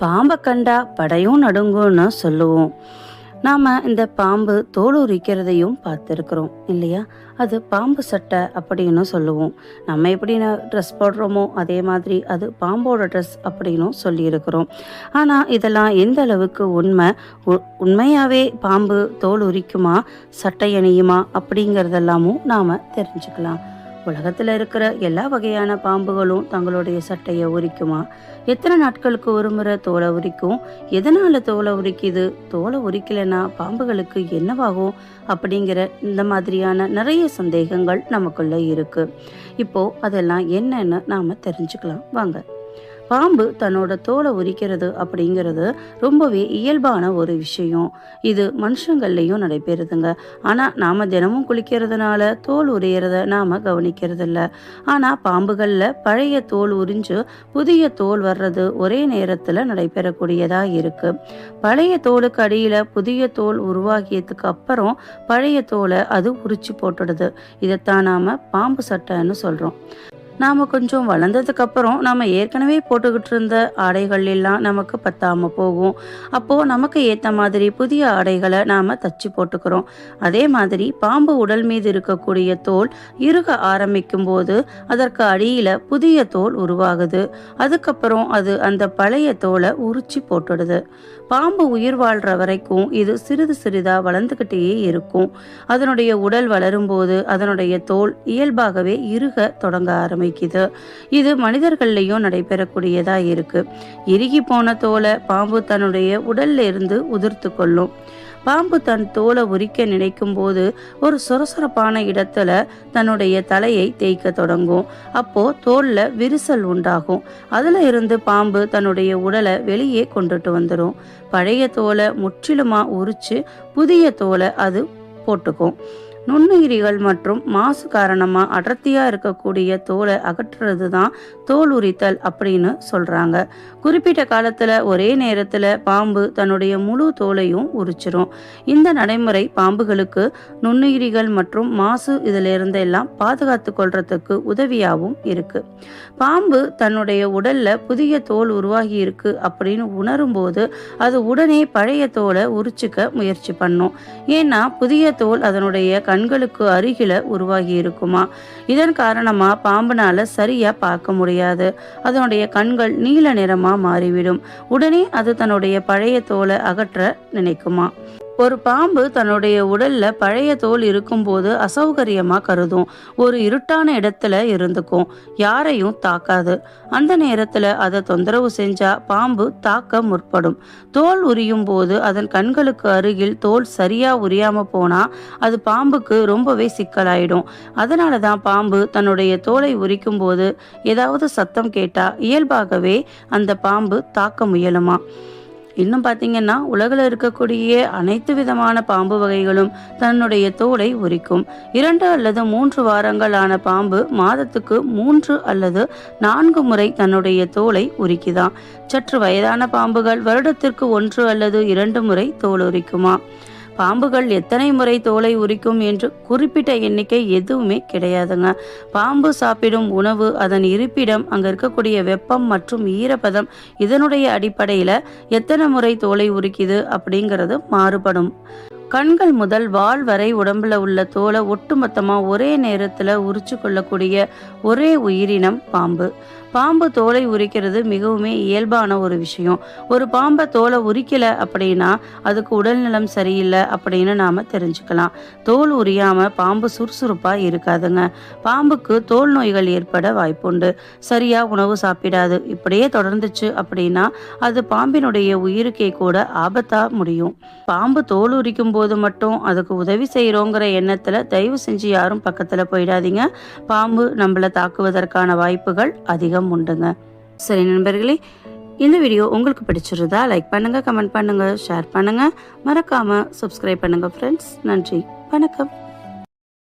பாம்பை கண்டா படையும் நடுங்கும்னு சொல்லுவோம். நாம் இந்த பாம்பு தோல் உரிக்கிறதையும் பார்த்துருக்குறோம் இல்லையா? அது பாம்பு சட்டை அப்படின்னு சொல்லுவோம். நம்ம எப்படி ட்ரெஸ் போடுறோமோ அதே மாதிரி அது பாம்போட ட்ரெஸ் அப்படின்னும் சொல்லியிருக்கிறோம். ஆனால் இதெல்லாம் எந்த அளவுக்கு உண்மையாகவே பாம்பு தோல் உரிக்குமா, சட்டை அணியுமா அப்படிங்கிறதெல்லாமும் நாம் தெரிஞ்சுக்கலாம். உலகத்தில் இருக்கிற எல்லா வகையான பாம்புகளும் தங்களுடைய சட்டையை உரிக்குமா? எத்தனை நாட்களுக்கு ஒரு முறை தோலை உரிக்கும்? எதனால் தோலை உரிக்குது? தோலை உரிக்கலைன்னா பாம்புகளுக்கு என்னவாகும்? அப்படிங்கிற இந்த மாதிரியான நிறைய சந்தேகங்கள் நமக்குள்ள இருக்கு. இப்போ அதெல்லாம் என்னன்னு நாம தெரிஞ்சுக்கலாம் வாங்க. பாம்பு தன்னோட தோலை உரிக்கிறது அப்படிங்கிறது ரொம்பவே இயல்பான ஒரு விஷயம். இது மனுஷங்கள்லையும் நடைபெறுதுங்க. ஆனால் நாம் தினமும் குளிக்கிறதுனால தோல் உரியறத நாம் கவனிக்கிறதில்ல. ஆனால் பாம்புகளில் பழைய தோல் உரிஞ்சு புதிய தோல் வர்றது ஒரே நேரத்தில் நடைபெறக்கூடியதாக இருக்குது. பழைய தோலுக்கு அடியில் புதிய தோல் உருவாகியதுக்கு அப்புறம் பழைய தோலை அது உரிச்சு போட்டுடுது. இதைத்தான் நாம் பாம்பு சட்டைன்னு சொல்கிறோம். நாம் கொஞ்சம் வளர்ந்ததுக்கு அப்புறம் நம்ம ஏற்கனவே போட்டுக்கிட்டு இருந்த ஆடைகள் எல்லாம் நமக்கு பத்தாமல் போகும். அப்போது நமக்கு ஏற்ற மாதிரி புதிய ஆடைகளை நாம் தச்சு போட்டுக்கிறோம். அதே மாதிரி பாம்பு உடல் மீது இருக்கக்கூடிய தோல் இறுக ஆரம்பிக்கும் போது அதற்கு அடியில் புதிய தோல் உருவாகுது. அதுக்கப்புறம் அது அந்த பழைய தோலை உரிச்சு போட்டுடுது. பாம்பு உயிர் வாழ்கிற வரைக்கும் இது சிறிது சிறிதாக வளர்ந்துக்கிட்டே இருக்கும். அதனுடைய உடல் வளரும்போது அதனுடைய தோல் இயல்பாகவே இறுக தொடங்க ஆரம்பிக்குது. இது மனிதர்கள்லையும் நடைபெறக்கூடியதா இருக்கு. இறுகி போன தோலை பாம்பு தன்னுடைய உடல்ல இருந்து உதிர்த்து கொள்ளும். பாம்பு தன் தோலை உரிக்க நினைக்கும் போது ஒரு சொரசொரப்பான இடத்துல தன்னுடைய தலையை தேய்க்க தொடங்கும். அப்போ தோல்ல விரிசல் உண்டாகும். அதுல இருந்து பாம்பு தன்னுடைய உடலை வெளியே கொண்டுட்டு வந்துடும். பழைய தோலை முற்றிலுமா உரிச்சு புதிய தோலை அது போட்டுக்கும். நுண்ணுயிரிகள் மற்றும் மாசு காரணமா அடர்த்தியா இருக்கக்கூடிய தோலை அகற்றுறது தான் தோல் உரித்தல் அப்படின்னு சொல்றாங்க. குறிப்பிட்ட காலத்துல ஒரே நேரத்துல பாம்பு தன்னுடைய முழு தோலையும் உரிச்சிரும். இந்த நடைமுறை பாம்புகளுக்கு நுண்ணுயிரிகள் மற்றும் மாசு இதுல இருந்து எல்லாம் பாதுகாத்து கொள்றதுக்கு உதவியாகவும் இருக்கு. பாம்பு தன்னுடைய உடல்ல புதிய தோல் உருவாகி இருக்கு அப்படின்னு உணரும் போது அது உடனே பழைய தோலை உரிச்சுக்க முயற்சி பண்ணும். ஏன்னா புதிய தோல் அதனுடைய கண்களுக்கு அருகில உருவாகி இருக்குமா. இதன் காரணமா பாம்புனால சரியா பார்க்க முடியாது. அதனுடைய கண்கள் நீல நிறமா மாறிவிடும். உடனே அது தன்னுடைய பழைய தோலை அகற்ற நினைக்குமா. ஒரு பாம்பு தன்னுடைய உடல்ல பழைய தோல் இருக்கும்போது அசௌகரியமா கருதும். ஒரு இருட்டான இடத்துல இருந்துக்கும். யாரையும் தாக்காது. அந்த நேரத்துல அதை தொந்தரவு செஞ்சா பாம்பு தாக்க முற்படும். தோல் உரியும் போது அதன் கண்களுக்கு அருகில் தோல் சரியா உரியாம போனா அது பாம்புக்கு ரொம்பவே சிக்கலாயிடும். அதனாலதான் பாம்பு தன்னுடைய தோலை உரிக்கும் போது ஏதாவது சத்தம் கேட்டா இயல்பாகவே அந்த பாம்பு தாக்க முயலுமா. இன்னும் பார்த்தீங்கன்னா உலகில் இருக்கக்கூடிய அனைத்து விதமான பாம்பு வகைகளும் தன்னுடைய தோலை உரிக்கும். 2 அல்லது 3 வாரங்கள் ஆன பாம்பு மாதத்துக்கு 3 அல்லது 4 முறை தன்னுடைய தோலை உரிக்குதாம். சற்று வயதான பாம்புகள் வருடத்திற்கு 1 அல்லது 2 முறை தோல் உரிக்குமா. பாம்புகள் எத்தனை முறை தோலை உரிக்கும் என்று குறிப்பிட்ட எண்ணிக்கை எதுவுமே கிடையாதுங்க. பாம்பு சாப்பிடும் உணவு, அதன் இருப்பிடம், அங்க இருக்கக்கூடிய வெப்பம் மற்றும் ஈரப்பதம் இதனுடைய அடிப்படையில எத்தனை முறை தோலை உரிக்குது அப்படிங்கிறது மாறுபடும். கண்கள் முதல் வால் வரை உடம்புல உள்ள தோலை ஒட்டுமொத்தமா ஒரே நேரத்துல உரிச்சு கொள்ளக்கூடிய ஒரே உயிரினம் பாம்பு. பாம்பு தோலை உரிக்கிறது மிகவும் இயல்பான ஒரு விஷயம். ஒரு பாம்பை தோலை உரிக்கல அப்படின்னா அதுக்கு உடல்நலம் சரியில்லை அப்படின்னு நாம தெரிஞ்சுக்கலாம். தோல் உரியாம பாம்பு சுறுசுறுப்பா இருக்காதுங்க. பாம்புக்கு தோல் நோய்கள் ஏற்பட வாய்ப்புண்டு. சரியா உணவு சாப்பிடாது. இப்படியே தொடர்ந்துச்சு அப்படின்னா அது பாம்பினுடைய உயிருக்கே கூட ஆபத்தா முடியும். பாம்பு தோல் உரிக்கும் போது மட்டும் அதுக்கு உதவி செய்யறோங்கிற எண்ணத்துல தயவு செஞ்சு யாரும் பக்கத்துல போயிடாதீங்க. பாம்பு நம்மளை தாக்குவதற்கான வாய்ப்புகள் அதிகம் உண்டுங்க. சரி நண்பர்களே, இந்த வீடியோ உங்களுக்கு பிடிச்சிருந்தா லைக் பண்ணுங்க, கமெண்ட் பண்ணுங்க, ஷேர் பண்ணுங்க, மறக்காம சப்ஸ்கிரைப் பண்ணுங்க ஃப்ரெண்ட்ஸ். நன்றி, வணக்கம்.